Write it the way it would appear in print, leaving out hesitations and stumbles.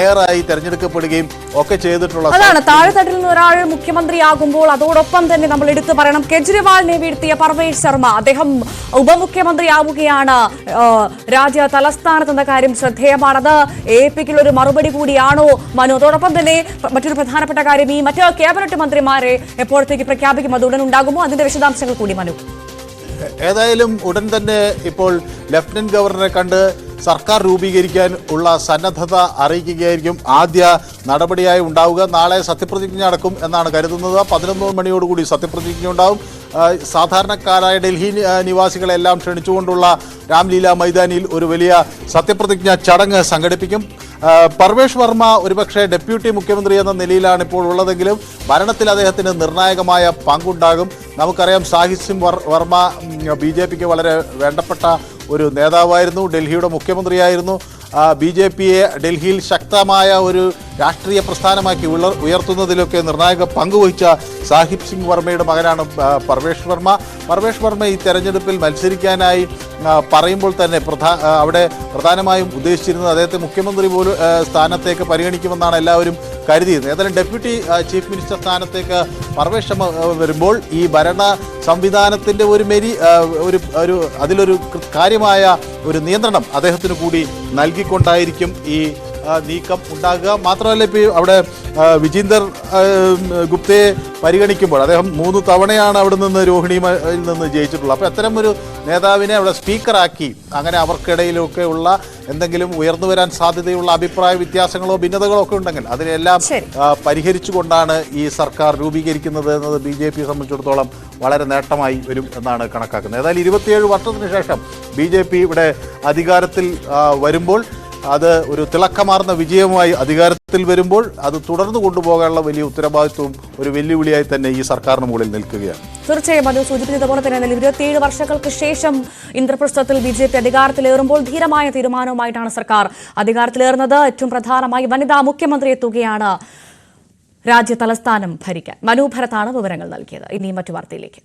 മേയറായി തെരഞ്ഞെടുക്കപ്പെടുകയും ഒക്കെ ചെയ്തിട്ടുള്ള അതാണ് താഴെത്തട്ടിൽ നിന്ന് ഒരാൾ മുഖ്യമന്ത്രിയാകുമ്പോൾ അതോടൊപ്പം തന്നെ നമ്മൾ എടുത്തു പറയണം കെജ്രിവാളിനെ വീഴ്ത്തിയ പർവേഷ് ശർമ്മ അദ്ദേഹം ഉപമുഖ്യമന്ത്രിയാവുകയാണ് രാജ്യ തലസ്ഥാനത്ത് എന്ന കാര്യം ശ്രദ്ധേയമാണത് AAPക്കുള്ള ഒരു മറുപടി കൂടിയാണോ മനു അതോടൊപ്പം തന്നെ മറ്റൊരു പ്രധാനപ്പെട്ട കാര്യം ഈ മറ്റ് ക്യാബിനറ്റ് മന്ത്രിമാരെ എപ്പോഴത്തേക്ക് പ്രഖ്യാപിക്കും അത് ഉടൻ ഉണ്ടാകുമോ അതിന്റെ വിശദാംശങ്ങൾ കൂടി മനു ഏതായാലും ഉടൻ തന്നെ ഇപ്പോൾ ലഫ്റ്റനന്റ് ഗവർണറെ കണ്ട് സർക്കാർ രൂപീകരിക്കാൻ ഉള്ള സന്നദ്ധത അറിയിക്കുകയായിരിക്കും ആദ്യ നടപടിയായി ഉണ്ടാവുക. നാളെ സത്യപ്രതിജ്ഞ നടക്കും എന്നാണ് കരുതുന്നത്. 11 മണിയോടുകൂടി സത്യപ്രതിജ്ഞ ഉണ്ടാവും. സാധാരണക്കാരായ ഡൽഹി നിവാസികളെല്ലാം ക്ഷണിച്ചുകൊണ്ടുള്ള രാംലീല മൈതാനിയിൽ ഒരു വലിയ സത്യപ്രതിജ്ഞ ചടങ്ങ് സംഘടിപ്പിക്കും. പർവേഷ് വർമ്മ ഒരുപക്ഷെ ഡെപ്യൂട്ടി മുഖ്യമന്ത്രി എന്ന നിലയിലാണ് ഇപ്പോൾ ഉള്ളതെങ്കിലും ഭരണത്തിൽ അദ്ദേഹത്തിന് നിർണായകമായ പങ്കുണ്ടാകും. നമുക്കറിയാം സാഹിബ് സിംഗ് വർമ്മ BJPക്ക് വളരെ വേണ്ടപ്പെട്ട ഒരു നേതാവായിരുന്നു, ഡൽഹിയുടെ മുഖ്യമന്ത്രിയായിരുന്നു. BJPയെ ഡൽഹിയിൽ ശക്തമായ ഒരു രാഷ്ട്രീയ പ്രസ്ഥാനമാക്കി ഉയർത്തുന്നതിലൊക്കെ നിർണായക പങ്കുവഹിച്ച സാഹിബ് സിംഗ് വർമ്മയുടെ മകനാണ് പർവേഷ് വർമ്മ. പർവേഷ് വർമ്മ ഈ തെരഞ്ഞെടുപ്പിൽ മത്സരിക്കാനായി പറയുമ്പോൾ തന്നെ അവിടെ പ്രധാനമായും ഉദ്ദേശിച്ചിരുന്നത് അദ്ദേഹത്തെ മുഖ്യമന്ത്രി പോലും സ്ഥാനത്തേക്ക് പരിഗണിക്കുമെന്നാണ് എല്ലാവരും കരുതിയിരുന്നത്. ഏതായാലും ഡെപ്യൂട്ടി ചീഫ് മിനിസ്റ്റർ സ്ഥാനത്തേക്ക് പർവേഷ് വർമ്മ വരുമ്പോൾ ഈ ഭരണ സംവിധാനത്തിൻ്റെ അതിലൊരു കാര്യമായ ഒരു നിയന്ത്രണം അദ്ദേഹത്തിന് കൂടി നൽകിക്കൊണ്ടായിരിക്കും ഈ നീക്കം ഉണ്ടാകുക. മാത്രമല്ല ഇപ്പോൾ അവിടെ വിജീന്ദർ ഗുപ്തയെ പരിഗണിക്കുമ്പോൾ അദ്ദേഹം 3 തവണയാണ് അവിടെ നിന്ന് രോഹിണിയിൽ നിന്ന് ജയിച്ചിട്ടുള്ളത്. അപ്പോൾ അത്തരം ഒരു നേതാവിനെ അവിടെ സ്പീക്കറാക്കി അങ്ങനെ അവർക്കിടയിലൊക്കെ ഉള്ള എന്തെങ്കിലും ഉയർന്നു വരാൻ സാധ്യതയുള്ള അഭിപ്രായ വ്യത്യാസങ്ങളോ ഭിന്നതകളോ ഒക്കെ ഉണ്ടെങ്കിൽ അതിനെല്ലാം പരിഹരിച്ചുകൊണ്ടാണ് ഈ സർക്കാർ രൂപീകരിക്കുന്നത് എന്നത് BJPയെ സംബന്ധിച്ചിടത്തോളം വളരെ നേട്ടമായി വരും എന്നാണ് കണക്കാക്കുന്നത്. ഏതായാലും 27 വർഷത്തിന് ശേഷം BJP ഇവിടെ അധികാരത്തിൽ വരുമ്പോൾ അത് ഒരു തിളക്കമാർന്ന വിജയമായി അധികാരത്തിൽ വരുമ്പോൾ അത് തുടർന്നു കൊണ്ടുപോകാനുള്ള വലിയ ഉത്തരവാദിത്വവും ഒരു വെല്ലുവിളിയായി തന്നെ ഈ സർക്കാരിന് മുകളിൽ നിൽക്കുകയാണ്. തീർച്ചയായും അത് സൂചിപ്പിച്ചതുപോലെ തന്നെ 27 വർഷങ്ങൾക്ക് ശേഷം ഇന്ദ്രപ്രസ്ഥത്തിൽ BJP അധികാരത്തിലേറുമ്പോൾ ധീരമായ തീരുമാനവുമായിട്ടാണ് സർക്കാർ അധികാരത്തിലേറുന്നത്. ഏറ്റവും പ്രധാനമായി വനിതാ മുഖ്യമന്ത്രി എത്തുകയാണ് രാജ്യ തലസ്ഥാനം ഭരിക്കാൻ. മനു ഭരത്താണ് വിവരങ്ങൾ നൽകിയത്. ഇനി മറ്റു വാർത്തയിലേക്ക്.